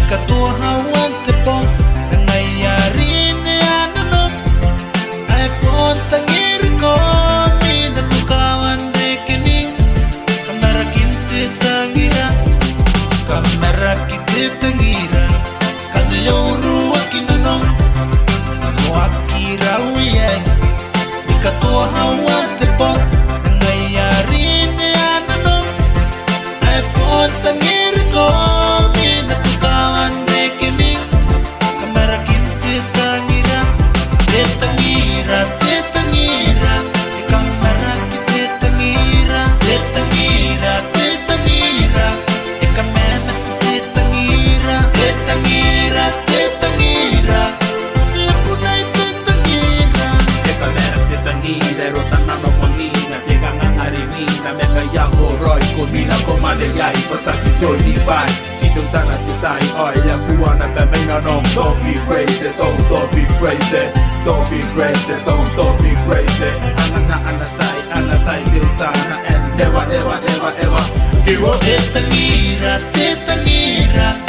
katuhawan tepo nangyayari na yan ano ay po tangir ko ni natukawan rekening kamera kinti tangira kanayaw ruwa kinanong ano akira uyay di katuhawan tepo nangyayari na yan ano ay po tangir ko Pasakit joy di pai sidong tanah titai oi yang buana pemeng nanong don't be crazy don't be crazy don't be crazy don't be crazy anak tai diltana and never give up tetangira